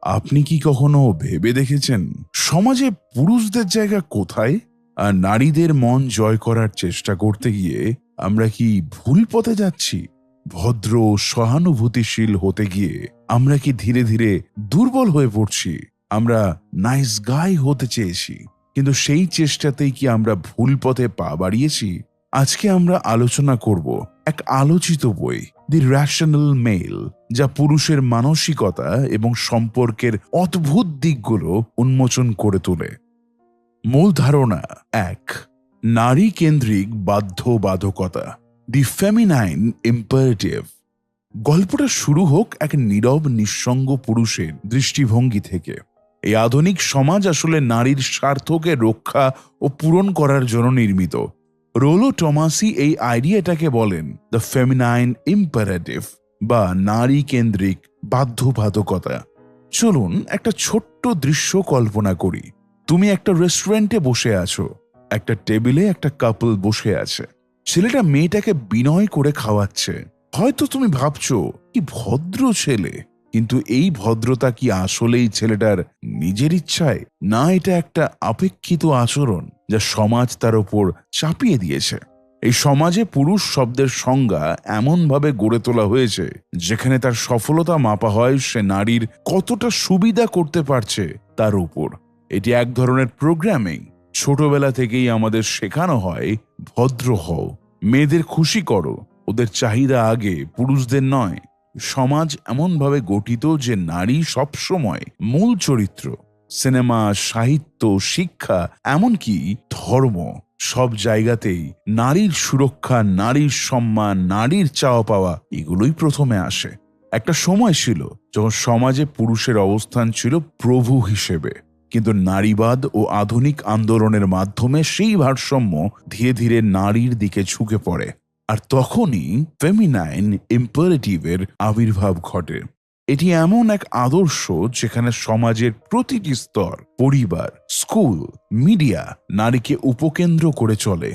আপনি কি কখনো ভেবে দেখেছেন সমাজে পুরুষদের জায়গা কোথায়, আর নারীদের মন জয় করার চেষ্টা করতে গিয়ে আমরা কি ভুল পথে যাচ্ছি? ভদ্র, সহানুভূতিশীল হতে গিয়ে আমরা কি ধীরে ধীরে দুর্বল হয়ে পড়ছি? আমরা নাইস গাই হতে চেয়েছি, কিন্তু সেই চেষ্টাতেই কি আমরা ভুল পথে পা বাড়িয়েছি? আজকে আমরা আলোচনা করব এক আলোচিত বই, দি রেশনাল মেল, যা পুরুষের মানসিকতা এবং সম্পর্কের অদ্ভুত দিকগুলো উন্মোচন করে তোলে। মূল ধারণা এক, নারী কেন্দ্রিক বাধ্যবাধকতা, দি ফেমিনাইন ইম্পারেটিভ। গল্পটা শুরু হোক এক নীরব নিঃসঙ্গ পুরুষের দৃষ্টিভঙ্গি থেকে। এই আধুনিক সমাজ আসলে নারীর স্বার্থকে রক্ষা ও পূরণ করার জন্য নির্মিত। রোলো টমাসি এই আইডিয়াটাকে বলেন দ্য ফেমিনাইন ইম্পারেটিভ বা নারী কেন্দ্রিক বাধ্যবাধকতা। চলুন একটা ছোট্ট দৃশ্য কল্পনা করি। তুমি একটা রেস্টুরেন্টে বসে আছো, একটা টেবিলে একটা কাপল বসে আছে। ছেলেটা মেয়েটাকে বিনয় করে খাওয়াচ্ছে। হয়তো তুমি ভাবছো কি ভদ্র ছেলে, কিন্তু এই ভদ্রতা কি আসলেই ছেলেটার নিজের ইচ্ছায়, না এটা একটা আপেক্ষিত আচরণ যা সমাজ তার উপর চাপিয়ে দিয়েছে? এই সমাজে পুরুষ শব্দের সংজ্ঞা এমনভাবে গড়ে তোলা হয়েছে যেখানে তার সফলতা মাপা হয় সে নারীর কতটা সুবিধা করতে পারছে তার উপর। এটি এক ধরনের প্রোগ্রামিং। ছোটবেলা থেকেই আমাদের শেখানো হয় ভদ্র হও, মেয়েদের খুশি করো, ওদের চাহিদা আগে, পুরুষদের নয়। সমাজ এমনভাবে গঠিত যে নারী সবসময় মূল চরিত্র। সিনেমা, সাহিত্য, শিক্ষা, এমনকি ধর্ম, সব জায়গাতেই নারীর সুরক্ষা, নারীর সম্মান, নারীর চাওয়া পাওয়া এগুলোই প্রথমে আসে। একটা সময় ছিল যখন সমাজে পুরুষের অবস্থান ছিল প্রভু হিসেবে, কিন্তু নারীবাদ ও আধুনিক আন্দোলনের মাধ্যমে সেই ভারসাম্য ধীরে ধীরে নারীর দিকে ঝুঁকে পড়ে। আর তখনই ফেমিনাইন ইম্পারেটিভের আবির্ভাব ঘটে। এটি এমন এক আদর্শ যেখানে সমাজের প্রতিটি স্তর, পরিবার, স্কুল, মিডিয়া নারীকে উপকেন্দ্র করে চলে।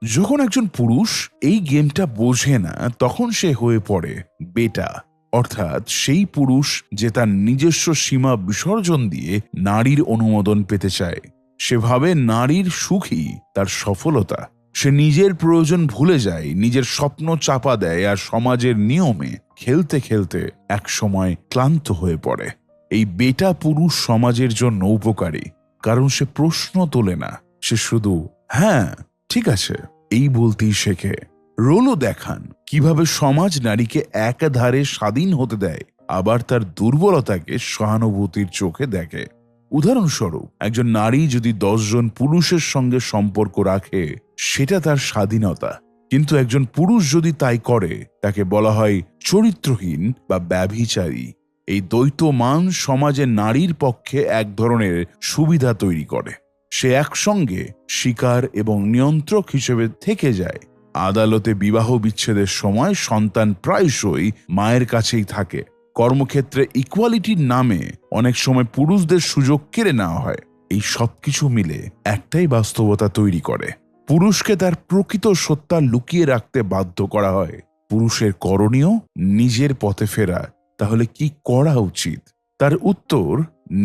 যখন একজন পুরুষ এই গেমটা বোঝে না, তখন সে হয়ে পড়ে বেটা, অর্থাৎ সেই পুরুষ যে তার নিজস্ব সীমা বিসর্জন দিয়ে নারীর অনুমোদন পেতে চায়। সেভাবে নারীর সুখই তার সফলতা। সে নিজের প্রয়োজন ভুলে যায়, নিজের স্বপ্ন চাপা দেয়, আর সমাজের নিয়মে খেলতে খেলতে একসময় ক্লান্ত হয়ে পড়ে। এই বেটা পুরুষ সমাজের জন্য উপকারী, কারণ সে প্রশ্ন তোলে না, সে শুধু হ্যাঁ ঠিক আছে এই বলতেই শেখে। রোলো দেখান কিভাবে সমাজ নারীকে একাধারে স্বাধীন হতে দেয়, আবার তার দুর্বলতাকে সহানুভূতির চোখে দেখে। উদাহরণস্বরূপ, একজন নারী যদি 10 জন পুরুষের সঙ্গে সম্পর্ক রাখে, সেটা তার স্বাধীনতা। কিন্তু একজন পুরুষ যদি তাই করে, তাকে বলা হয় চরিত্রহীন বা ব্যভিচারী। এই দ্বৈত মান সমাজে নারীর পক্ষে এক ধরনের সুবিধা তৈরি করে। সে একসঙ্গে শিকার এবং নিয়ন্ত্রক হিসেবে থেকে যায়। আদালতে বিবাহ বিচ্ছেদের সময় সন্তান প্রায়শই মায়ের কাছেই থাকে। কর্মক্ষেত্রে ইকুয়ালিটির নামে অনেক সময় পুরুষদের সুযোগ কেড়ে নেওয়া হয়। এই সবকিছু মিলে একটাই বাস্তবতা তৈরি করে, পুরুষকে তার প্রকৃত সত্তা লুকিয়ে রাখতে বাধ্য করা হয়। পুরুষের করণীয় নিজের পথে ফেরা। তাহলে কি করা উচিত? তার উত্তর,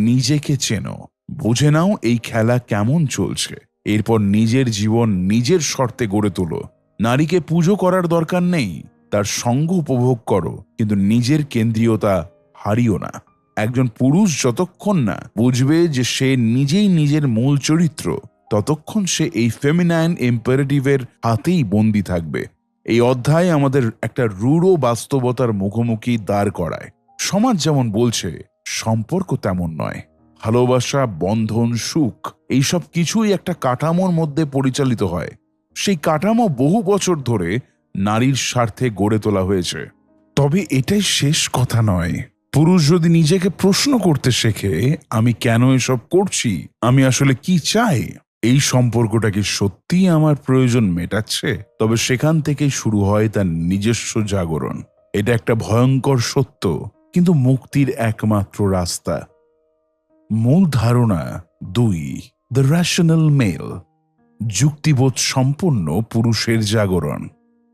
নিজেকে চেনো, বুঝে নাও এই খেলা কেমন চলছে, এরপর নিজের জীবন নিজের শর্তে গড়ে তোলো। নারীকে পুজো করার দরকার নেই, তার সঙ্গ উপভোগ করো, কিন্তু নিজের কেন্দ্রীয়তা হারিও না। একজন পুরুষ যতক্ষণ না বুঝবে যে সে নিজেই নিজের মূল চরিত্র, ততক্ষণ সে এই ফেমিনাইন ইম্পারেটিভের হাতেই বন্দী থাকবে। এই অধ্যায় আমাদের একটা রূঢ় বাস্তবতার মুখোমুখি দাঁড় করায়। সমাজ যেমন বলছে, সম্পর্ক তেমন নয়। ভালোবাসা, বন্ধন, সুখ, এইসব কিছুই একটা কাঠামোর মধ্যে পরিচালিত হয়। সেই কাঠামো বহু বছর ধরে নারীর স্বার্থে গড়ে তোলা হয়েছে। তবে এটাই শেষ কথা নয়। পুরুষ যদি নিজেকে প্রশ্ন করতে শেখে, আমি কেন এসব করছি, আমি আসলে কি চাই, এই সম্পর্কটা কি সত্যিই আমার প্রয়োজন মেটাচ্ছে, তবে সেখান থেকেই শুরু হয় তার নিজস্ব জাগরণ। এটা একটা ভয়ঙ্কর সত্য, কিন্তু মুক্তির একমাত্র রাস্তা। মূল ধারণা 2, দ্য রেশনাল মেল, যুক্তিবোধ সম্পন্ন পুরুষের জাগরণ।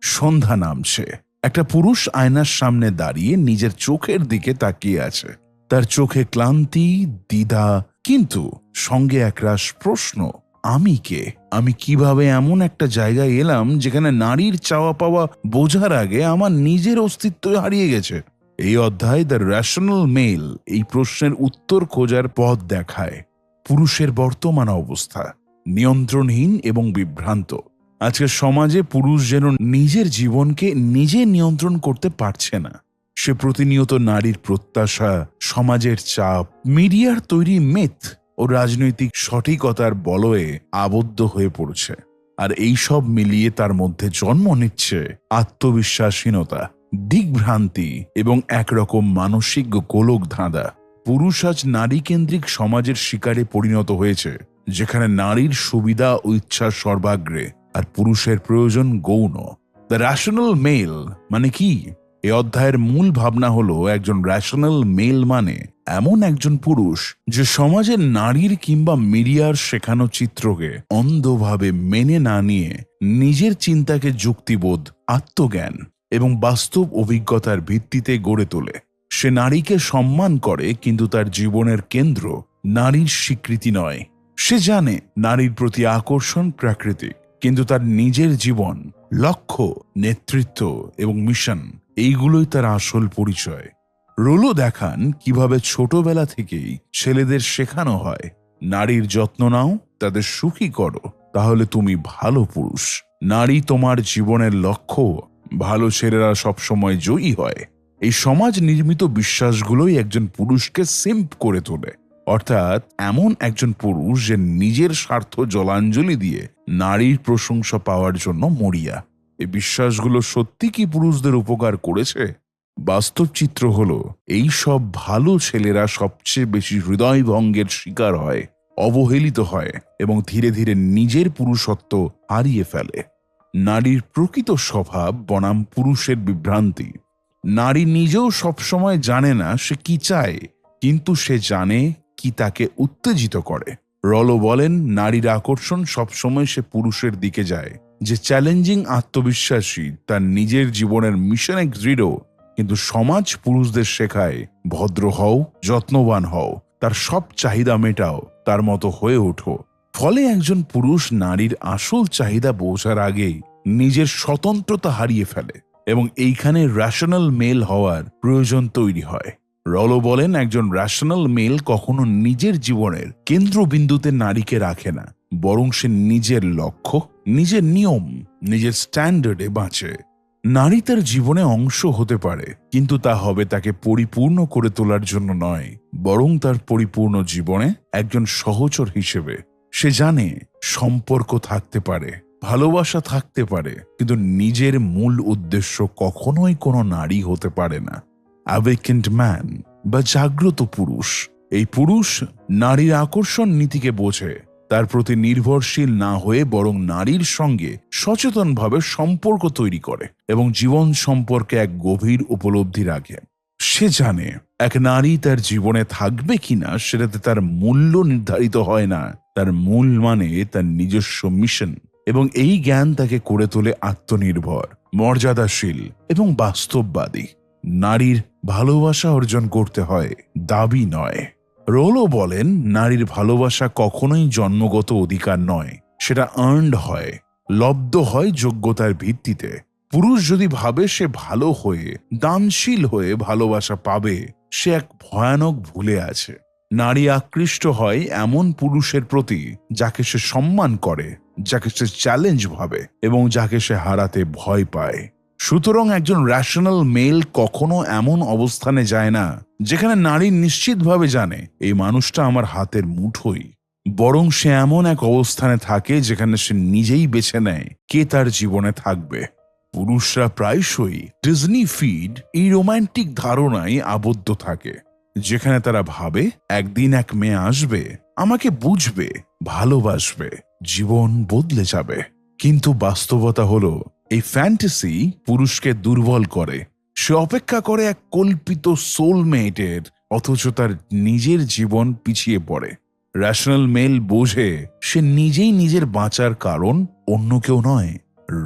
সন্ধ্যা নামছে। একটা পুরুষ আয়নার সামনে দাঁড়িয়ে নিজের চোখের দিকে তাকিয়ে আছে। তার চোখে ক্লান্তি, দ্বিধা, কিন্তু সঙ্গে একরাশ প্রশ্ন। আমি কে? আমি কিভাবে এমন একটা জায়গায় এলাম যেখানে নারীর চাওয়া পাওয়া বোঝার আগে আমার নিজের অস্তিত্ব হারিয়ে গেছে? এই অধ্যায় দ্য রেশনাল মেল এই প্রশ্নের উত্তর খোঁজার পথ দেখায়। পুরুষের বর্তমান অবস্থা নিয়ন্ত্রণহীন এবং বিভ্রান্ত। আজকের সমাজে পুরুষ যেন নিজের জীবনকে নিজে নিয়ন্ত্রণ করতে পারছে না। সে প্রতিনিয়ত নারীর প্রত্যাশা, সমাজের চাপ, মিডিয়ার তৈরি মিথ ও রাজনৈতিক সঠিকতার বলয়ে আবদ্ধ হয়ে পড়ছে। আর এই সব মিলিয়ে তার মধ্যে জন্ম নিচ্ছে আত্মবিশ্বাসহীনতা, দিগ্ভ্রান্তি এবং একরকম মানসিক গোলক ধাঁধা। পুরুষ আজ নারী কেন্দ্রিক সমাজের শিকারে পরিণত হয়েছে, যেখানে নারীর সুবিধা ও ইচ্ছা সর্বাগ্রে আর পুরুষের প্রয়োজন গৌণ। দ্য রেশনাল মেল মানে কি? এ অধ্যায়ের মূল ভাবনা হলো একজন রেশনাল মেল মানে এমন একজন পুরুষ যে সমাজের নারীর কিংবা মিডিয়ার শেখানো চিত্রকে অন্ধভাবে মেনে না নিয়ে নিজের চিন্তাকে যুক্তিবোধ, আত্মজ্ঞান এবং বাস্তব অভিজ্ঞতার ভিত্তিতে গড়ে তোলে। সে নারীকে সম্মান করে, কিন্তু তার জীবনের কেন্দ্র নারীর স্বীকৃতি নয়। সে জানে নারীর প্রতি আকর্ষণ প্রাকৃতিক, কিন্তু তার নিজের জীবন, লক্ষ্য, নেতৃত্ব এবং মিশন এইগুলোই তার আসল পরিচয়। রোলো দেখান কিভাবে ছোটবেলা থেকেই ছেলেদের শেখানো হয়, নারীর যত্ন নাও, তাদের সুখী করো, তাহলে তুমি ভালো পুরুষ। নারী তোমার জীবনের লক্ষ্য। ভালো ছেলেরা সবসময় জয়ী হয়। এই সমাজ নির্মিত বিশ্বাসগুলোই একজন পুরুষকে সিম্প করে তোলে, অর্থাৎ এমন একজন পুরুষ যে নিজের স্বার্থ জলাঞ্জলি দিয়ে নারীর প্রশংসা পাওয়ার জন্য মরিয়া। এই বিশ্বাসগুলো সত্যি কি পুরুষদের উপকার করেছে? বাস্তব চিত্র হলো এই সব ভালো ছেলেরা সবচেয়ে বেশি হৃদয়ভঙ্গের শিকার হয়, অবহেলিত হয় এবং ধীরে ধীরে নিজের পুরুষত্ব হারিয়ে ফেলে। নারীর প্রকৃত স্বভাব বনাম পুরুষের বিভ্রান্তি। নারী নিজেও সবসময় জানে না সে কি চায়, কিন্তু সে জানে কি তাকে উত্তেজিত করে। রলো বলেন, নারীর আকর্ষণ সবসময় সে পুরুষের দিকে যায় যে চ্যালেঞ্জিং, আত্মবিশ্বাসী, তার নিজের জীবনের মিশনে দৃঢ়। কিন্তু সমাজ পুরুষদের শেখায় ভদ্র হও, যত্নবান হও, তার সব চাহিদা মেটাও, তার মতো হয়ে ওঠো। ফলে একজন পুরুষ নারীর আসল চাহিদা বোঝার আগেই নিজের স্বতন্ত্রতা হারিয়ে ফেলে এবং এইখানে রেশনাল মেল হওয়ার প্রয়োজন তৈরি হয়। রলো বলেন, একজন রেশনাল মেল কখনো নিজের জীবনের কেন্দ্রবিন্দুতে নারীকে রাখে না, বরং সে নিজের লক্ষ্য, নিজের নিয়ম, নিজের স্ট্যান্ডার্ডে বাঁচে। নারী তার জীবনে অংশ হতে পারে, কিন্তু তা হবে তাকে পরিপূর্ণ করে তোলার জন্য নয়, বরং তার পরিপূর্ণ জীবনে একজন সহচর হিসেবে। সে জানে সম্পর্ক থাকতে পারে, ভালোবাসা থাকতে পারে, কিন্তু নিজের মূল উদ্দেশ্য কখনোই কোনো নারী হতে পারে না। অ্যাওয়েকেন্ড ম্যান বা জাগ্রত পুরুষ, এই পুরুষ নারীর আকর্ষণ নীতিকে বোঝে, তার প্রতি নির্ভরশীল না হয়ে বরং নারীর সঙ্গে সচেতনভাবে সম্পর্ক তৈরি করে এবং জীবন সম্পর্কে এক গভীর উপলব্ধি রাখে। সে জানে এক নারী তার জীবনে থাকবে কিনা সেটাতে তার মূল্য নির্ধারিত হয় না, তার মূল মানে তার নিজস্ব মিশন। এবং এই জ্ঞান তাকে করে তোলে আত্মনির্ভর, মর্যাদাশীল এবং বাস্তববাদী। নারীর ভালোবাসা অর্জন করতে হয়, দাবি নয়। রোলো বলেন, নারীর ভালোবাসা কখনোই জন্মগত অধিকার নয়, সেটা আর্নড হয়, লব্ধ হয় যোগ্যতার ভিত্তিতে। পুরুষ যদি ভাবে সে ভালো হয়ে, দানশীল হয়ে ভালোবাসা পাবে, সে এক ভয়ানক ভুলে আছে। নারী আকৃষ্ট হয় এমন পুরুষের প্রতি যাকে সে সম্মান করে, যাকে সে চ্যালেঞ্জ ভাবে এবং যাকে সে হারাতে ভয় পায়। সুতরাং একজন রেশনাল মেল কখনো এমন অবস্থানে যায় না যেখানে নারী নিশ্চিতভাবে জানে এই মানুষটা আমার হাতের মুঠোই, বরং সে এমন এক অবস্থানে থাকে যেখানে সে নিজেই বেছে নেয় কে তার জীবনে থাকবে। পুরুষরা প্রায়শই ডিজনি ফিড এই রোমান্টিক ধারণায় আবদ্ধ থাকে, যেখানে তারা ভাবে একদিন এক মেয়ে আসবে, আমাকে বুঝবে, ভালোবাসবে, জীবন বদলে যাবে। কিন্তু বাস্তবতা হলো এই ফ্যান্টাসি পুরুষকে দুর্বল করে। সে অপেক্ষা করে এক কল্পিত সোলমেটের, অথচ তার নিজের জীবন পিছিয়ে পড়ে। রেশনাল মেল বোঝে সে নিজেই নিজের বাঁচার কারণ, অন্য কেউ নয়।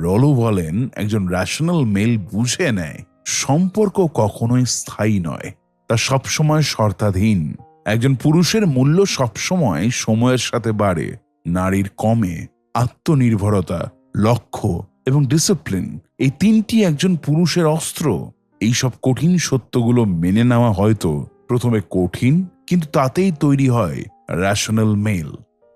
রলো বলেন, একজন রেশনাল মেল বুঝে নেয় সম্পর্ক কখনোই স্থায়ী নয়, তা সবসময় শর্তাধীন। একজন পুরুষের মূল্য সবসময় সময়ের সাথে বাড়ে, নারীর কমে। আত্মনির্ভরতা, লক্ষ্য এবং ডিসিপ্লিন, এই তিনটি একজন পুরুষের অস্ত্র। এইসব কঠিন সত্যগুলো মেনে নেওয়া হয়তো প্রথমে কঠিন, কিন্তু তাতেই তৈরি হয় রেশনাল মেল।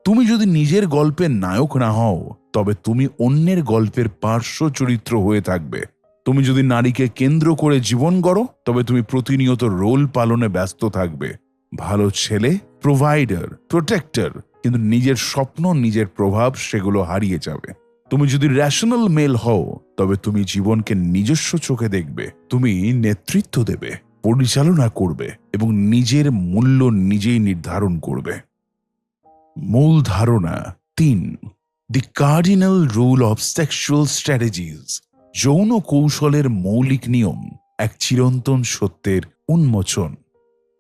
তুমি যদি নিজের গল্পের নায়ক না হও, তবে তুমি অন্যের গল্পের পার্শ্ব চরিত্র হয়ে থাকবে। তুমি যদি নারীকে কেন্দ্র করে জীবন গড়ো, তবে তুমি প্রতিনিয়ত রোল পালনে ব্যস্ত থাকবে। ভালো ছেলে, প্রোভাইডার, প্রোটেক্টর, কিন্তু নিজের স্বপ্ন, নিজের প্রভাব, সেগুলো হারিয়ে যাবে। তুমি যদি রেশনাল মেল হও, তবে তুমি জীবনকে নিজস্ব চোখে দেখবে। তুমি নেতৃত্ব দেবে, পরিচালনা করবে এবং নিজের মূল্য নিজেই নির্ধারণ করবে। মূল ধারণা ৩, the cardinal rule of sexual strategies. যৌন কৌশলের মৌলিক নিয়ম, এক চিরন্তন সত্যের উন্মোচন।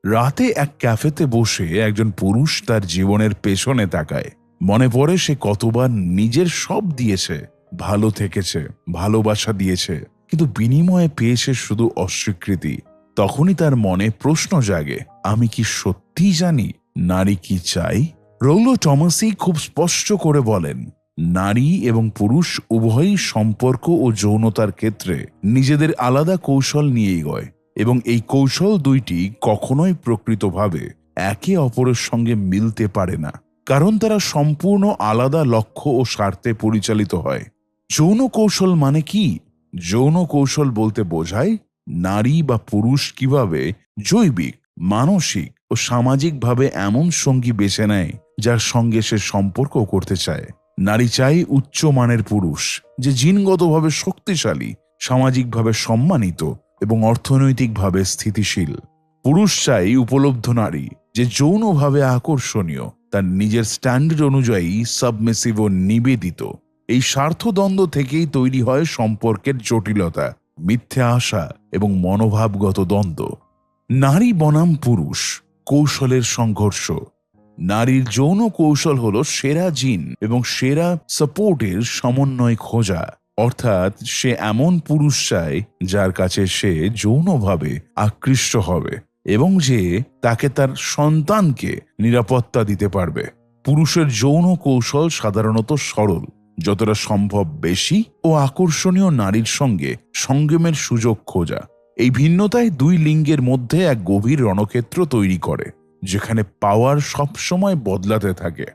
রাতে এক ক্যাফেতে বসে একজন পুরুষ তার জীবনের পেছনে তাকায়। মনে পড়ে সে কতবার নিজের সব দিয়েছে, ভালো থেকেছে, ভালোবাসা দিয়েছে, কিন্তু বিনিময়ে পেয়েছে শুধু অস্বীকৃতি। তখনই তার মনে প্রশ্ন জাগে, আমি কি সত্যিই জানি নারী কি চাই? রৌলো টমাসি খুব স্পষ্ট করে বলেন, নারী এবং পুরুষ উভয়ই সম্পর্ক ও যৌনতার ক্ষেত্রে নিজেদের আলাদা কৌশল নিয়ে এগোয়, এবং এই কৌশল দুইটি কখনোই প্রকৃতভাবে একে অপরের সঙ্গে মিলতে পারে না, কারণ তারা সম্পূর্ণ আলাদা লক্ষ্য ও স্বার্থে পরিচালিত হয়। যৌন কৌশল মানে কি? যৌন কৌশল বলতে বোঝায় নারী বা পুরুষ কিভাবে জৈবিক, মানসিক ও সামাজিকভাবে এমন সঙ্গী বেছে নেয় যার সঙ্গে সে সম্পর্ক করতে চায়। নারী চাই উচ্চমানের পুরুষ, যে জিনগতভাবে শক্তিশালী, সামাজিকভাবে সম্মানিত এবং অর্থনৈতিকভাবে স্থিতিশীল। পুরুষ চাই উপলব্ধ নারী, যে যৌনভাবে আকর্ষণীয়, তার নিজের স্ট্যান্ডার্ড অনুযায়ী সাবমিসিভ ও নিবেদিত। এই স্বার্থদ্বন্দ্ব থেকেই তৈরি হয় সম্পর্কের জটিলতা, মিথ্যা আশা এবং মনোভাবগত দ্বন্দ্ব। নারী বনাম পুরুষ, কৌশলের সংঘর্ষ। নারীর যৌন কৌশল হল সেরা জিন এবং সেরা সাপোর্টের সমন্বয় খোঁজা, অর্থাৎ সে এমন পুরুষ চায় যার কাছে সে যৌনভাবে আকৃষ্ট হবে এবং যে তাকে তার সন্তানকে নিরাপত্তা দিতে পারবে। পুরুষের যৌন কৌশল সাধারণত সরল, যতটা সম্ভব বেশি ও আকর্ষণীয় নারীর সঙ্গে সঙ্গমের সুযোগ খোঁজা। এই ভিন্নতায় দুই লিঙ্গের মধ্যে এক গভীর রণক্ষেত্র তৈরি করে, যেখানে পাওয়ার সবসময় বদলাতে থাকে।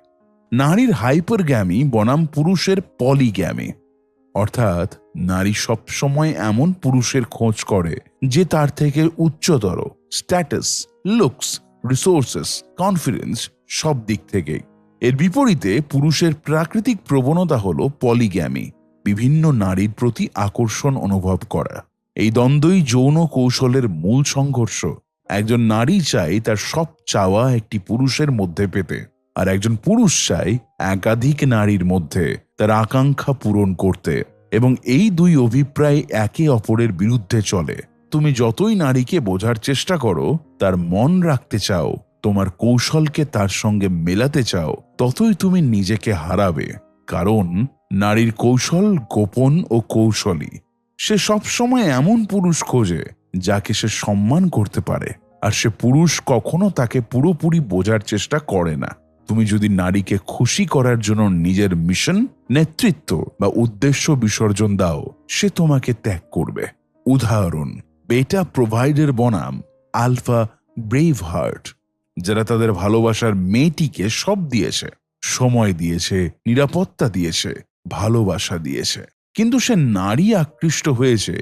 নারীর হাইপারগ্যামি বনাম পুরুষের পলিগ্যামি, অর্থাৎ নারী সবসময় এমন পুরুষের খোঁজ করে যে তার থেকে উচ্চতর, স্ট্যাটাস, লুকস, রিসোর্সেস, কনফিডেন্স, সব দিক থেকেই। এর বিপরীতে পুরুষের প্রাকৃতিক প্রবণতা হল পলিগ্যামি, বিভিন্ন নারীর প্রতি আকর্ষণ অনুভব করা। এই দ্বন্দ্বই যৌন কৌশলের মূল সংঘর্ষ। একজন নারী চাই তার সব চাওয়া একটি পুরুষের মধ্যে পেতে, আর একজন পুরুষ চাই একাধিক নারীর মধ্যে তার আকাঙ্ক্ষা পূরণ করতে, এবং এই দুই অভিপ্রায় একে অপরের বিরুদ্ধে চলে। তুমি যতই নারীকে বোঝার চেষ্টা করো, তার মন রাখতে চাও, তোমার কৌশলকে তার সঙ্গে মেলাতে চাও, ততই তুমি নিজেকে হারাবে। কারণ নারীর কৌশল গোপন ও কৌশলী। সে সবসময় এমন পুরুষ খোঁজে যাকে সে সম্মান করতে পারে, আর সে পুরুষ কখনো তাকে পুরোপুরি বোঝার চেষ্টা করে না। তুমি যদি নারীকে খুশি করার জন্য নিজের মিশন, নেতৃত্ব বা উদ্দেশ্য বিসর্জন দাও, সে তোমাকে ত্যাগ করবে। উদাহরণ, বেটা প্রোভাইডার বনাম আলফা ব্রেভ হার্ট, যারা তাদের ভালোবাসার মেয়েটিকে সব দিয়েছে, সময় দিয়েছে, নিরাপত্তা দিয়েছে, ভালোবাসা দিয়েছে, কিন্তু সে নারী আকৃষ্ট হয়েছে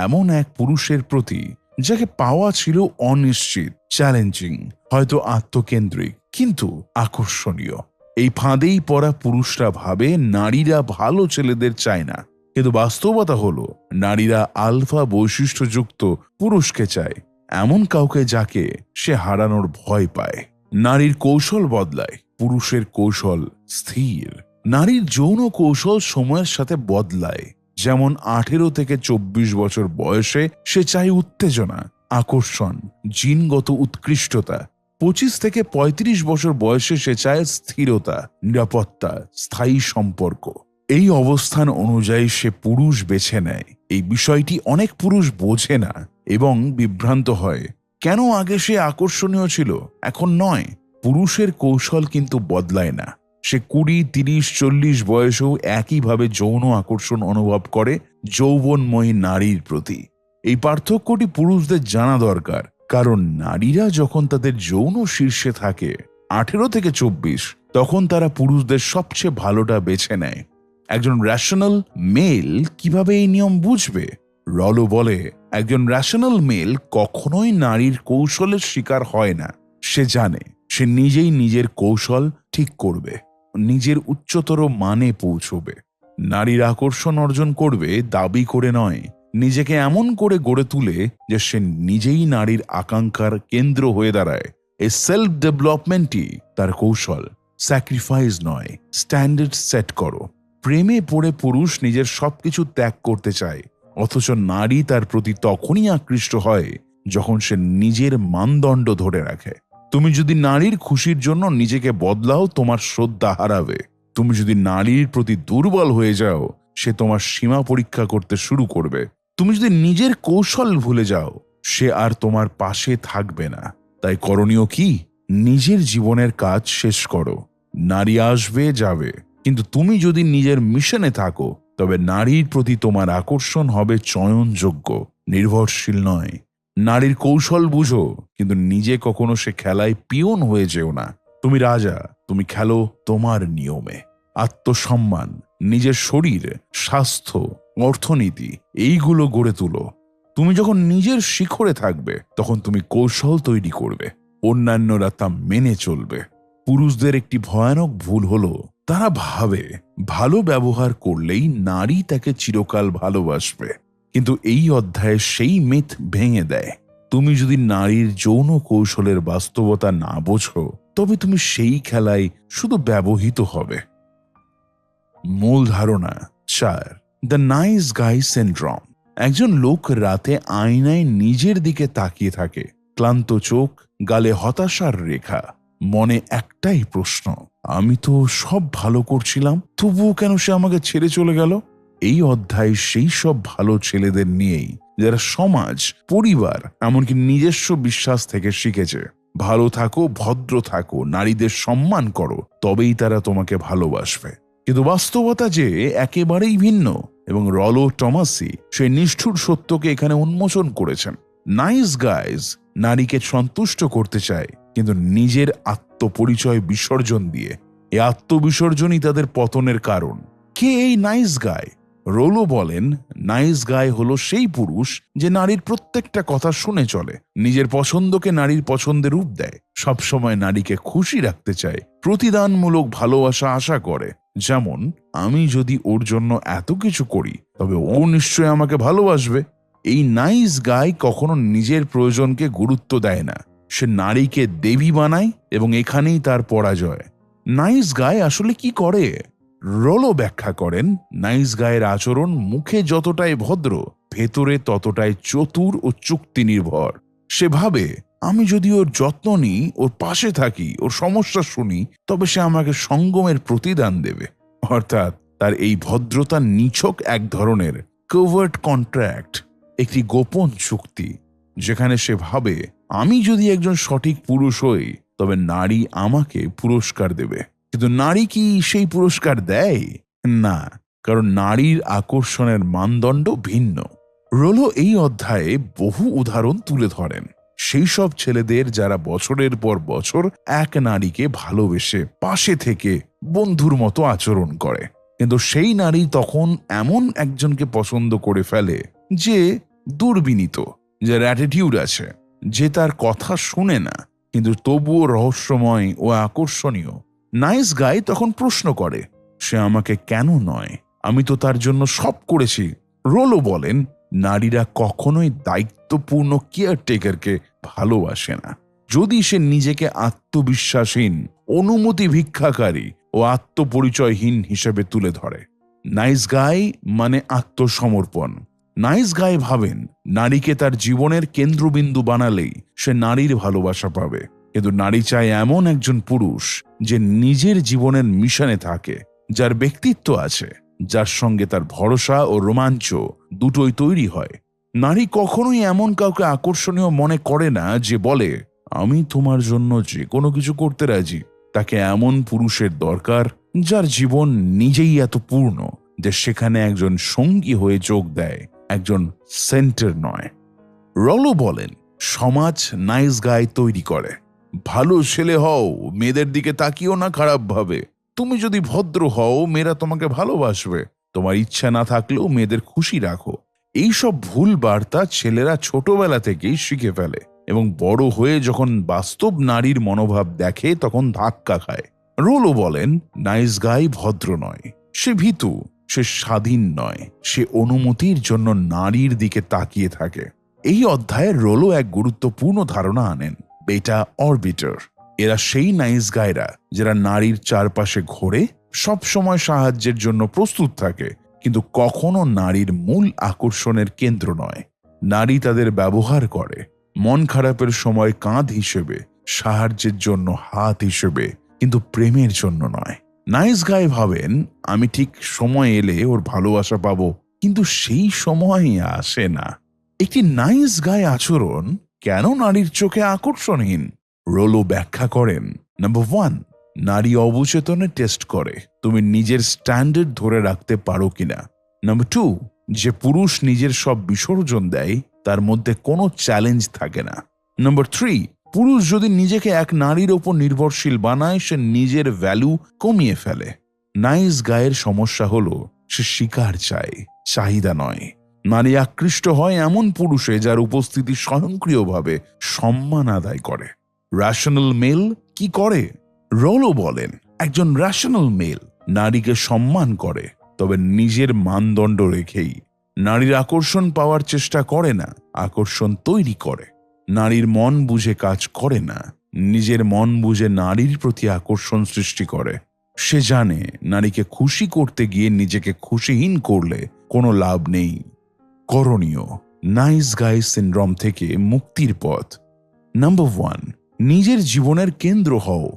এমন এক পুরুষের প্রতি যাকে পাওয়া ছিল অনিশ্চিত, চ্যালেঞ্জিং, হয়তো আত্মকেন্দ্রিক, কিন্তু আকর্ষণীয়। এই ফাঁদেই পড়া পুরুষরা ভাবে নারীরা ভালো ছেলেদের চায় না, কিন্তু বাস্তবতা হলো নারীরা আলফা বৈশিষ্ট্যযুক্ত পুরুষকে চায়, এমন কাউকে যাকে সে হারানোর ভয় পায়। নারীর কৌশল বদলায়, পুরুষের কৌশল স্থির। নারীর যৌন কৌশল সময়ের সাথে বদলায়। যেমন 18 থেকে 24 বছর বয়সে সে চায় উত্তেজনা, আকর্ষণ, জিনগত উৎকৃষ্টতা। 25 থেকে 35 বছর বয়সে সে চায় স্থিরতা, নিরাপত্তা, স্থায়ী সম্পর্ক। এই অবস্থান অনুযায়ী সে পুরুষ বেছে নেয়। এই বিষয়টি অনেক পুরুষ বোঝে না এবং বিভ্রান্ত হয়। কেন আগে সে আকর্ষণীয় ছিল, এখন নয়? পুরুষের কৌশল কিন্তু বদলায় না। সে 20, 30, 40 বয়সেও একইভাবে যৌন আকর্ষণ অনুভব করে যৌবনময়ী নারীর প্রতি। এই পার্থক্যটি পুরুষদের জানা দরকার, কারণ নারীরা যখন তাদের যৌন শীর্ষে থাকে 18 থেকে 24, তখন তারা পুরুষদের সবচেয়ে ভালোটা বেছে নেয়। একজন র্যাশনাল মেল কিভাবে এই নিয়ম বুঝবে? রলো বলে, একজন র্যাশনাল মেল কখনোই নারীর কৌশলের শিকার হয় না। সে জানে সে নিজেই নিজের কৌশল ঠিক করবে, নিজের উচ্চতর মানে পৌঁছবে। নারীর আকর্ষণ অর্জন করবে দাবি করে নয়, নিজেকে এমন করে গড়ে তুলে যে সে নিজেই নারীর আকাঙ্ক্ষার কেন্দ্র হয়ে দাঁড়ায়। এই সেলফ ডেভেলপমেন্টই তার কৌশল। স্যাক্রিফাইস নয়, স্ট্যান্ডার্ড সেট করো। প্রেমে পড়ে পুরুষ নিজের সবকিছু ত্যাগ করতে চায়, অথচ নারী তার প্রতি তখনই আকৃষ্ট হয় যখন সে নিজের মানদণ্ড ধরে রাখে। তুমি যদি নারীর খুশির জন্য নিজেকে বদলাও, তোমার শ্রদ্ধা হারাবে। তুমি যদি নারীর প্রতি দুর্বল হয়ে যাও, সে তোমার সীমা পরীক্ষা করতে শুরু করবে। তুমি যদি নিজের কৌশল ভুলে যাও, সে আর তোমার পাশে থাকবে না। তাই করণীয় কি? নিজের জীবনের কাজ শেষ করো। নারী আসবে যাবে, কিন্তু তুমি যদি নিজের মিশনে থাকো, তবে নারীর প্রতি তোমার আকর্ষণ হবে চয়নযোগ্য, নির্ভরশীল নয়। নারীর কৌশল বুঝো, কিন্তু নিজে কখনো সে খেলায় পিয়ন হয়ে যেও না। তুমি রাজা, তুমি খেলো তোমার নিয়মে। আত্মসম্মান, নিজের শরীর, স্বাস্থ্য, অর্থনীতি এইগুলো গড়ে তুলো। তুমি যখন নিজের শিখরে থাকবে, তখন তুমি কৌশল তৈরি করবে, অন্যান্যরা তা মেনে চলবে। পুরুষদের একটি ভয়ানক ভুল হলো, তারা ভাবে ভালো ব্যবহার করলেই নারী তাকে চিরকাল ভালোবাসবে। কিন্তু এই অধ্যায়ে সেই মিথ ভেঙে দেয়। তুমি যদি নারীর যৌন কৌশলের বাস্তবতা না বোঝো, তবে তুমি সেই খেলায় শুধু ব্যবহৃত হবে। মূল ধারণা 4, দ্য নাইস গাই সিনড্রোম। একজন লোক রাতে আয়নায় নিজের দিকে তাকিয়ে থাকে, ক্লান্ত চোখ, গালে হতাশার রেখা, মনে একটাই প্রশ্ন, আমি তো সব ভালো করছিলাম, তবুও কেন সে আমাকে ছেড়ে চলে গেল? এই অধ্যায় সেই সব ভালো ছেলেদের নিয়েই যারা সমাজ, পরিবার, এমনকি নিজস্ব বিশ্বাস থেকে শিখেছে ভালো থাকো, ভদ্র থাকো, নারীদের সম্মান করো, তবেই তারা তোমাকে ভালোবাসবে। কিন্তু বাস্তবতা যে একেবারেই ভিন্ন, এবং রলো টমাসি সেই নিষ্ঠুর সত্যকে এখানে উন্মোচন করেছেন। নাইস গাইজ নারীকে সন্তুষ্ট করতে চায়, কিন্তু নিজের আত্মপরিচয় বিসর্জন দিয়ে। এই আত্মবিসর্জনই তাদের পতনের কারণ। কে এই নাইস গাই? রোলো বলেন, নাইস গাই হলো সেই পুরুষ যে নারীর প্রত্যেকটা কথা শুনে চলে, নিজের পছন্দকে নারীর পছন্দে রূপ দেয়, সবসময় নারীকে খুশি রাখতে চায়, প্রতিদানমূলক ভালোবাসা আশা করে। যেমন, আমি যদি ওর জন্য এত কিছু করি, তবে ও নিশ্চয়ই আমাকে ভালোবাসবে। এই নাইস গাই কখনো নিজের প্রয়োজনকে গুরুত্ব দেয় না। সে নারীকে দেবী বানায়, এবং এখানেই তার পরাজয়। নাইস গাই আসলে কি করে? রোলো ব্যাখ্যা করেন, নাইস গায়ের আচরণ মুখে যতটাই ভদ্র, ভেতরে ততটাই চতুর ও চুক্তি নির্ভর। সে ভাবে, আমি যদি ওর যত্ন নিই, ওর পাশে থাকি, ওর সমস্যা শুনি, তবে সে আমাকে সঙ্গমের প্রতিদান দেবে। অর্থাৎ তার এই ভদ্রতা নিছক এক ধরনের কভার্ট কন্ট্রাক্ট, একটি গোপন চুক্তি, যেখানে সে ভাবে, আমি যদি একজন সঠিক পুরুষ হই, তবে নারী আমাকে পুরস্কার দেবে। কিন্তু নারী কি সেই পুরস্কার দেয়? না, কারণ নারীর আকর্ষণের মানদণ্ড ভিন্ন। রোলো এই অধ্যায়ে বহু উদাহরণ তুলে ধরেন সেই সব ছেলেদের যারা বছরের পর বছর এক নারীকে ভালোবেসে পাশে থেকে বন্ধুর মতো আচরণ করে, কিন্তু সেই নারী তখন এমন একজনকে পছন্দ করে ফেলে যে দুর্বিনীত, যার অ্যাটিটিউড আছে, যে তার কথা শুনে না, কিন্তু তবুও রহস্যময় ও আকর্ষণীয়। নাইস গাই তখন প্রশ্ন করে, সে আমাকে কেন নয়? আমি তো তার জন্য সব করেছি। রোলো বলেন, নারীরা কখনোই দায়িত্বপূর্ণ কেয়ারটেকারকে ভালোবাসে না। যদি সে নিজেকে আত্মবিশ্বাসহীন, অনুমতি ভিক্ষাকারী ও আত্মপরিচয়হীন হিসেবে তুলে ধরে। নাইস গাই মানে আত্মসমর্পণ। নাইস গাই ভাবেন, নারীকে তার জীবনের কেন্দ্রবিন্দু বানালেই সে নারীর ভালোবাসা পাবে। কিন্তু নারী চায় এমন একজন পুরুষ যে নিজের জীবনের মিশনে থাকে, যার ব্যক্তিত্ব আছে, যার সঙ্গে তার ভরসা ও রোমাঞ্চ দুটোই তৈরি হয়। নারী কখনোই এমন কাউকে আকর্ষণীয় মনে করে না যে বলে, আমি তোমার জন্য যে কোনো কিছু করতে রাজি। তাকে এমন পুরুষের দরকার যার জীবন নিজেই এত পূর্ণ যে সেখানে একজন সঙ্গী হয়ে যোগ দেয়, একজন সেন্টার নয়। রলো বলেন, সমাজ নাইস গাই তৈরি করে। ভালো ছেলে হও, মেয়েদের দিকে তাকিও না খারাপ ভাবে। তুমি যদি ভদ্র হও, মেয়েরা তোমাকে ভালোবাসবে। তোমার ইচ্ছা না থাকলেও মেয়েদের খুশি রাখো। এইসব ভুল বার্তা ছেলেরা ছোটবেলা থেকেই শিখে ফেলে এবং বড় হয়ে যখন বাস্তব নারীর মনোভাব দেখে তখন ধাক্কা খায়। রোলো বলেন, নাইস গাই ভদ্র নয়, সে ভীতু, সে স্বাধীন নয়, সে অনুমতির জন্য নারীর দিকে তাকিয়ে থাকে। এই অধ্যায়ে রোলো এক গুরুত্বপূর্ণ ধারণা আনেন, বেটা অরবিটার। এরা সেই নাইস গায়রা যারা নারীর চারপাশে ঘোরে, সব সময় সাহায্যের জন্য প্রস্তুত থাকে, কিন্তু কখনো নারীর মূল আকর্ষণের কেন্দ্র নয়। নারী তাদের ব্যবহার করে, মন খারাপের সময় কাঁধ হিসেবে, সাহায্যের জন্য হাত হিসেবে, কিন্তু প্রেমের জন্য নয়। নাইস গায় ভাবেন, আমি ঠিক সময় এলে ওর ভালোবাসা পাবো, কিন্তু সেই সময়ই আসে না। একটি নাইস গায় আচরণ কেন নারীর চোখে আকর্ষণহীন? রোলো ব্যাখ্যা করেন, নাম্বার 1, নারী অবচেতনে টেস্ট করে তুমি নিজের স্ট্যান্ডার্ড ধরে রাখতে পারো কিনা। নাম্বার 2, যে পুরুষ নিজের সব বিসর্জন দেয় তার মধ্যে কোনো চ্যালেঞ্জ থাকে না। নাম্বার 3, পুরুষ যদি নিজেকে এক নারীর ওপর নির্ভরশীল বানায়, সে নিজের ভ্যালু কমিয়ে ফেলে। নাইস গায়ের সমস্যা হলো সে শিকার চায়, চাহিদা নয়। নারী আকৃষ্ট হয় এমন পুরুষে যার উপস্থিতি স্বয়ংক্রিয়ভাবে সম্মান আদায় করে। র্যাশনাল মেল কি করে? রোলো বলেন, একজন র্যাশনাল মেল নারীকে সম্মান করে, তবে নিজের মানদণ্ড রেখেই। নারীর আকর্ষণ পাওয়ার চেষ্টা করে না, আকর্ষণ তৈরি করে। নারীর মন বুঝে কাজ করে না, নিজের মন বুঝে নারীর প্রতি আকর্ষণ সৃষ্টি করে। সে জানে নারীকে খুশি করতে গিয়ে নিজেকে খুশিহীন করলে কোনো লাভ নেই। করণীয়, নাইস গাই সিনড্রোম থেকে মুক্তির পথ। নাম্বার 1, নিজের জীবনের কেন্দ্র হও।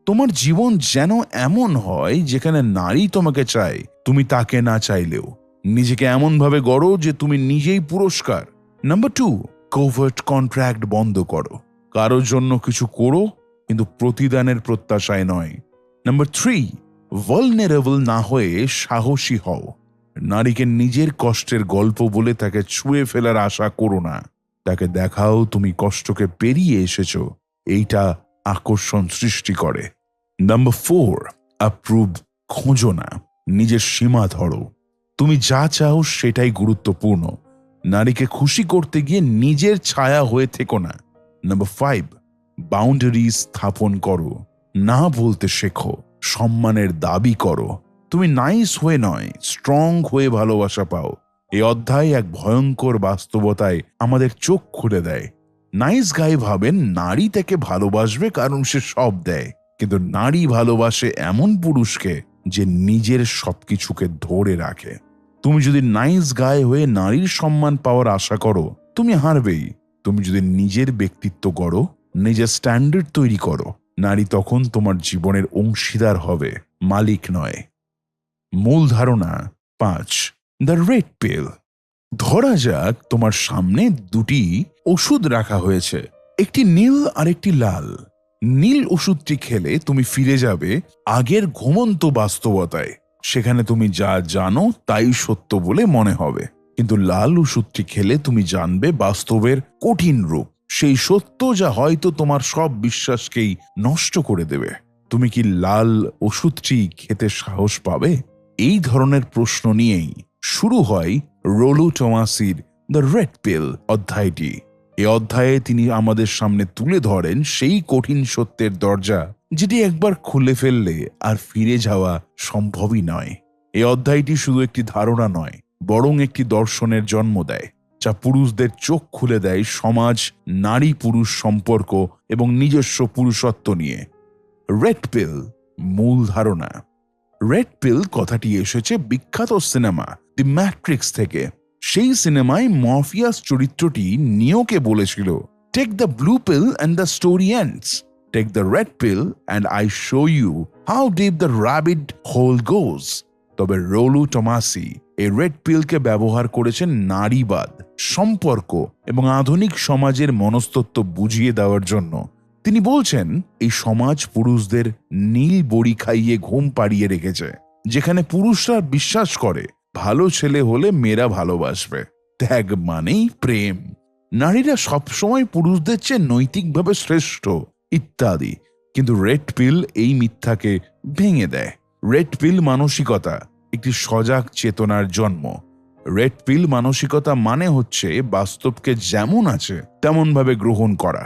তোমার জীবন যেন এমন হয় যেখানে নারী তোমাকে চায়, তুমি তাকে না চাইলেও। নিজেকে এমন ভাবে গড়ো যে তুমি নিজেই পুরস্কার। নাম্বার 2, কোভার্ট কন্ট্রাক্ট বন্ধ করো। কারোর জন্য কিছু করো, কিন্তু প্রতিদানের প্রত্যাশায় নয়। নাম্বার 3, ভালনারেবল না হয়ে সাহসী হও। নারীকে নিজের কষ্টের গল্প বলে তাকে ছুঁয়ে ফেলার আশা করো না। তাকে দেখাও তুমি কষ্টকে পেরিয়ে এসেছো, এইটা আকর্ষণ সৃষ্টি করে। নাম্বার 4, অ্যাপ্রুভ খোঁজো না, নিজের সীমা ধরো। তুমি যা চাও সেটাই গুরুত্বপূর্ণ। নারীকে খুশি করতে গিয়ে নিজের ছায়া হয়ে থেকো না। নাম্বার 5, বাউন্ডারি স্থাপন করো। না বলতে শেখো, সম্মানের দাবি করো। তুমি নাইস হয়ে নয়, স্ট্রং হয়ে ভালোবাসা পাও। এই অধ্যায় এক ভয়ঙ্কর বাস্তবতায় আমাদের চোখ খুলে দেয়। নাইস গাই ভাবেন নারী তাকে ভালোবাসবে কারণ সে সব দেয়, কিন্তু নারী ভালোবাসে এমন পুরুষকে যে নিজের সবকিছুকে ধরে রাখে। তুমি যদি নাইস গাই হয়ে নারীর সম্মান পাওয়ার আশা করো, তুমি হারবেই। তুমি যদি নিজের ব্যক্তিত্ব গড়ো, নিজের স্ট্যান্ডার্ড তৈরি করো, নারী তখন তোমার জীবনের অংশীদার হবে, মালিক নয়। মূল ধারণা 5, দ্য রেড পিল। ধরা যাক তোমার সামনে দুটি ওষুধ রাখা হয়েছে, একটি নীল আর একটি লাল। নীল ওষুধটি খেলে তুমি ফিরে যাবে আগের ঘুমন্ত বাস্তবতায়, সেখানে তুমি যা জানো তাই সত্য বলে মনে হবে। কিন্তু লাল ওষুধটি খেলে তুমি জানবে বাস্তবের কঠিন রূপ, সেই সত্য যা হয়তো তোমার সব বিশ্বাসকেই নষ্ট করে দেবে। তুমি কি লাল ওষুধটি খেতে সাহস পাবে? এই ধরনের প্রশ্ন নিয়েই শুরু হয় রোলো টমাসির দ্য রেড পিল অধ্যায়টি। এই অধ্যায়ে তিনি আমাদের সামনে তুলে ধরেন সেই কঠিন সত্যের দরজা যেটি একবার খুলে ফেললে আর ফিরে যাওয়া সম্ভবই নয়। এই অধ্যায়টি শুধু একটি ধারণা নয়, বরং একটি দর্শনের জন্ম দেয়, যা পুরুষদের চোখ খুলে দেয় সমাজ, নারী পুরুষ সম্পর্ক এবং নিজস্ব পুরুষত্ব নিয়ে। রেড পিল মূল ধারণা। রেড পিল কথাটি এসেছে বিখ্যাত সিনেমা দি ম্যাট্রিক্স থেকে। সেই সিনেমায় মরফিয়াস চরিত্রটি নিওকে বলেছিল, take the blue pill and the story ends, take the red pill and I show you how deep the rabbit hole goes. তবে রোলো টমাসি এই রেড পিলকে ব্যবহার করেছেন নারীবাদ, সম্পর্ক এবং আধুনিক সমাজের মনস্তত্ত্ব বুঝিয়ে দেওয়ার জন্য। তিনি বলছেন, এই সমাজ পুরুষদের নীল বড়ি খাইয়ে ঘুম পাড়িয়ে রেখেছে, যেখানে পুরুষরা বিশ্বাস করে ভালো ছেলে হলে মেয়েরা ভালোবাসবে, ত্যাগ মানেই প্রেম, নারীরা সবসময় পুরুষদের চেয়ে নৈতিকভাবে শ্রেষ্ঠ ইত্যাদি। কিন্তু রেড পিল এই মিথ্যাকে ভেঙে দেয়। রেড পিল মানসিকতা একটি সজাগ চেতনার জন্ম। রেড পিল মানসিকতা মানে হচ্ছে বাস্তবকে যেমন আছে তেমনভাবে গ্রহণ করা।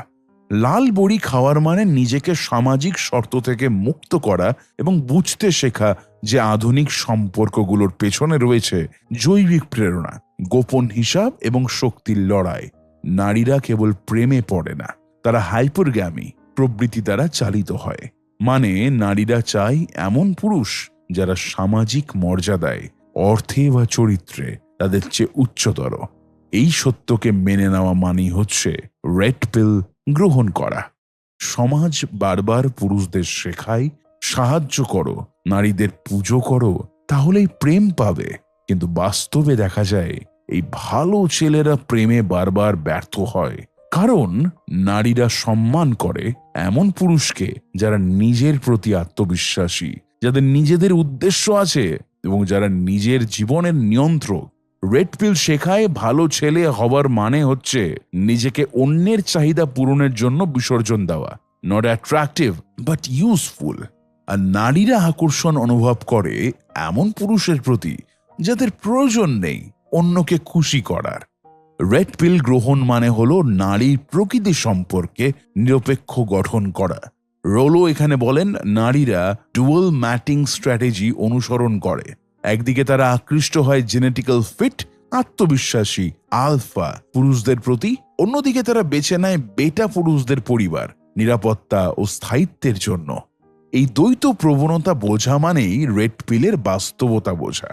লাল বড়ি খাওয়ার মানে নিজেকে সামাজিক শর্ত থেকে মুক্ত করা এবং বুঝতে শেখা যে আধুনিক সম্পর্কগুলোর পেছনে রয়েছে জৈবিক প্রেরণা, গোপন হিসাব এবং শক্তির লড়াই। নারীরা কেবল প্রেমে পড়ে না, তারা হাইপারগ্যামি প্রবৃত্তি দ্বারা চালিত হয়। মানে নারীরা চায় এমন পুরুষ যারা সামাজিক মর্যাদায়, অর্থে বা চরিত্রে তাদের চেয়ে উচ্চতর। এই সত্যকে মেনে নেওয়া মানেই হচ্ছে রেড পিল গ্রহণ করা। সমাজ বারবার পুরুষদের শেখায়, সাহায্য করো, নারীদের পুজো করো, তাহলেই প্রেম পাবে। কিন্তু বাস্তবে দেখা যায় এই ভালো ছেলেরা প্রেমে বারবার ব্যর্থ হয়, কারণ নারীরা সম্মান করে এমন পুরুষকে যারা নিজের প্রতি আত্মবিশ্বাসী, যাদের নিজেদের উদ্দেশ্য আছে এবং যারা নিজের জীবনের নিয়ন্ত্রক। রেড পিল শেখায় ভালো ছেলে হবার মানে হচ্ছে নিজেকে অন্যের চাহিদা পূরণের জন্য বিসর্জন দেওয়া, নট অ্যাট্রাকটিভ বাট ইউজফুল। আর নারীরা আকর্ষণ অনুভব করে এমন পুরুষের প্রতি যাদের প্রয়োজন নেই অন্যকে খুশি করার। রেড পিল গ্রহণ মানে হলো নারীর প্রকৃতি সম্পর্কে নিরপেক্ষ গঠন করা। রোলো এখানে বলেন, নারীরা ডুয়াল ম্যাটিং স্ট্র্যাটেজি অনুসরণ করে। একদিকে তারা আকৃষ্ট হয় জেনেটিক্যাল ফিট, আত্মবিশ্বাসী আলফা পুরুষদের প্রতি, অন্যদিকে তারা বেছে নেয় বেটা পুরুষদের পরিবার, নিরাপত্তা ও স্থায়িত্বের জন্য। এই দ্বৈত প্রবণতা বোঝা মানেই রেড পিলের বাস্তবতা বোঝা।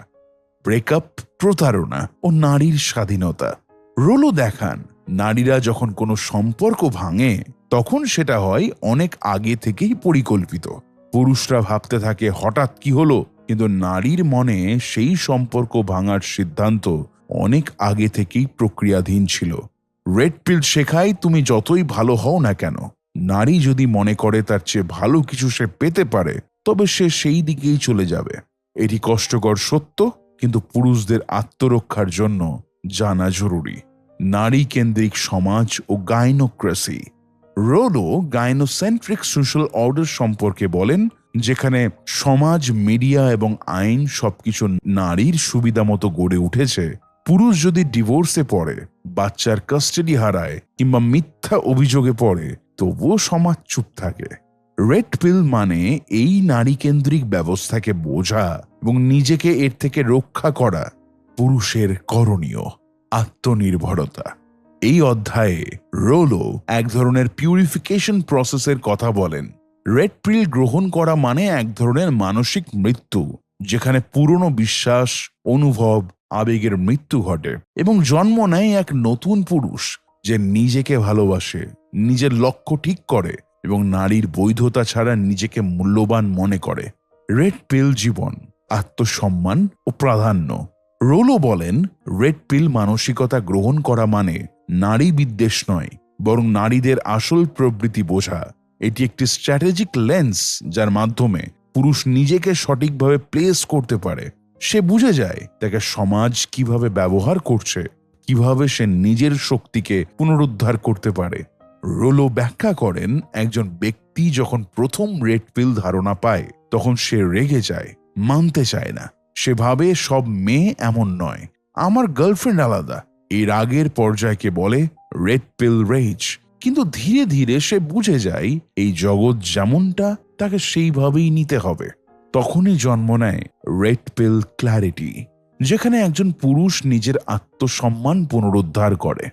ব্রেকআপ, প্রতারণা ও নারীর স্বাধীনতা। রোলো দেখান, নারীরা যখন কোনো সম্পর্ক ভাঙে তখন সেটা হয় অনেক আগে থেকেই পরিকল্পিত। পুরুষরা ভাবতে থাকে হঠাৎ কি হলো, কিন্তু নারীর মনে সেই সম্পর্ক ভাঙার সিদ্ধান্ত অনেক আগে থেকেই প্রক্রিয়াধীন ছিল। রেড পিল শেখায় তুমি যতই ভালো হও না কেন, নারী যদি মনে করে তার চেয়ে ভালো কিছু সে পেতে পারে, তবে সে সেই দিকেই চলে যাবে। এটি কষ্টকর সত্য, কিন্তু পুরুষদের আত্মরক্ষার জন্য জানা জরুরি। নারী কেন্দ্রিক সমাজ ও গাইনোক্রেসি। রোলো গাইনোসেন্ট্রিক সোশ্যাল অর্ডার সম্পর্কে বলেন, যেখানে সমাজ, মিডিয়া এবং আইন সবকিছু নারীর সুবিধা মতো গড়ে উঠেছে। পুরুষ যদি ডিভোর্সে পড়ে, বাচ্চার কাস্টাডি হারায় কিংবা মিথ্যা অভিযোগে পড়ে, তবুও সমাজ চুপ থাকে। রেড পিল মানে এই নারী কেন্দ্রিক ব্যবস্থাকে বোঝা এবং নিজেকে এর থেকে রক্ষা করা। পুরুষের করণীয় আত্মনির্ভরতা। এই অধ্যায়ে রোলো এক ধরনের পিউরিফিকেশন প্রসেসের কথা বলেন। রেড পিল গ্রহণ করা মানে এক ধরনের মানসিক মৃত্যু, যেখানে পুরনো বিশ্বাস, অনুভব, আবেগের মৃত্যু ঘটে এবং জন্ম নেয় এক নতুন পুরুষ যে নিজেকে ভালোবাসে, নিজের লক্ষ্য ঠিক করে এবং নারীর বৈধতা ছাড়া নিজেকে মূল্যবান মনে করে। রেড পিল জীবন, আত্মসম্মান ও প্রাধান্য। রোলো বলেন, রেড পিল মানসিকতা গ্রহণ করা মানে নারী বিদ্বেষ নয়, বরং নারীদের আসল প্রবৃত্তি বোঝা। এটি একটি স্ট্র্যাটেজিক লেন্স যার মাধ্যমে পুরুষ নিজেকে সঠিকভাবে প্লেস করতে পারে। সে বুঝে যায় তাকে সমাজ কিভাবে ব্যবহার করছে, কিভাবে সে নিজের শক্তিকে পুনরুদ্ধার করতে পারে। রোলো ব্যাখ্যা করেন, একজন ব্যক্তি যখন প্রথম রেড পিল ধারণা পায় তখন সে রেগে যায়, মানতে চায় না। সে ভাবে সব মেয়ে এমন নয়, আমার গার্লফ্রেন্ড আলাদা। এই রাগের পর্যায়কে বলে রেড পিল রেজ। কিন্তু ধীরে ধীরে সে বুঝে যায় এই জগৎ যেমনটা তাকে সেইভাবেই নিতে হবে। তখনই জন্ম নেয় রেড পিল ক্ল্যারিটি, যেখানে একজন পুরুষ নিজের আত্মসম্মান পুনরুদ্ধার করে।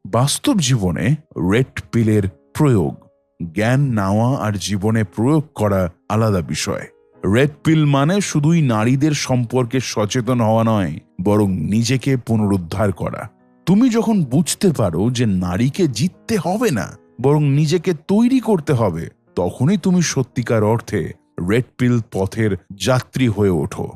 বাস্তব জীবনে রেড পিলের প্রয়োগ, জ্ঞান নেওয়া আর জীবনে প্রয়োগ করা আলাদা বিষয়। রেড পিল মানে শুধুই নারীদের সম্পর্কে সচেতন হওয়া নয়, বরং নিজেকে পুনরুদ্ধার করা। তুমি যখন বুঝতে পারো যে নারীকে জিততে হবে না, বরং নিজেকে তৈরি করতে হবে, তখনই তুমি সত্যিকার অর্থে রেড পিল পথের যাত্রী হয়ে ওঠো।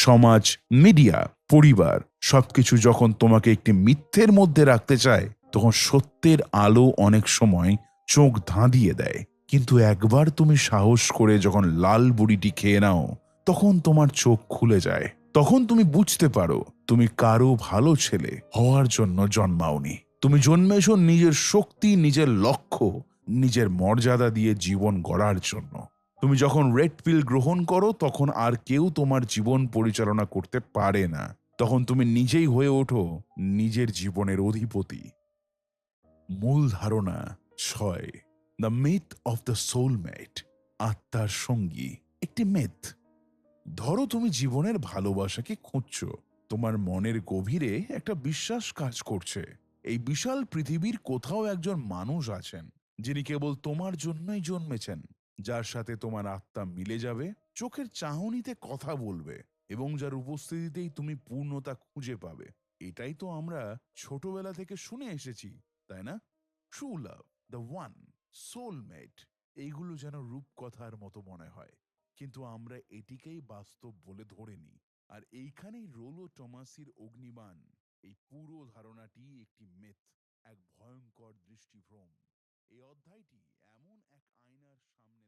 সমাজ, মিডিয়া পরিবার সবকিছু যখন তোমাকে একটি মিথ্যের মধ্যে রাখতে চায়, তখন সত্যের আলো অনেক সময় চোখ ধাঁধিয়ে দেয়। কিন্তু একবার তুমি সাহস করে যখন লাল বুড়িটি খেয়ে নাও, তখন তোমার চোখ খুলে যায়। তখন তুমি বুঝতে পারো তুমি কারো ভালো ছেলে হওয়ার জন্য জন্মাওনি। তুমি জন্মেছো নিজের শক্তি, নিজের লক্ষ্য, নিজের মর্যাদা দিয়ে জীবন গড়ার জন্য। তুমি যখন রেড পিল গ্রহণ করো, তখন আর কেউ তোমার জীবন পরিচালনা করতে পারে না। তখন তুমি নিজেই হয়ে ওঠো নিজের জীবনের অধিপতি। মূল ধারণা 6, the myth of the soulmate, আত্মার সঙ্গী। একটি মিথ। ধরো তুমি জীবনের ভালোবাসাকে খুঁজছো। তোমার মনের গভীরে একটা বিশ্বাস কাজ করছে, এই বিশাল পৃথিবীর কোথাও একজন মানুষ আছেন যিনি কেবল তোমার জন্যই জন্মেছেন, যার সাথে তোমার আত্মা মিলে যাবে, চোখের চাহনিতে কথা বলবে এবং যার উপস্থিতিতেই তুমি পূর্ণতা খুঁজে পাবে। এটাই তো আমরা ছোটবেলা থেকে শুনে এসেছি, তাই না? True love, the one, soulmate, এইগুলো যেন রূপকথার মতো মনে হয়, কিন্তু আমরা এটিকেই বাস্তব বলে ধরে নিই। আর এইখানেই রোলো টমাসির অগ্নিবাণ। এই পুরো ধারণাটি একটি মিথ, এক ভয়ঙ্কর দৃষ্টিভ্রম। এই অধ্যায়টি এমন এক আয়নার সামনে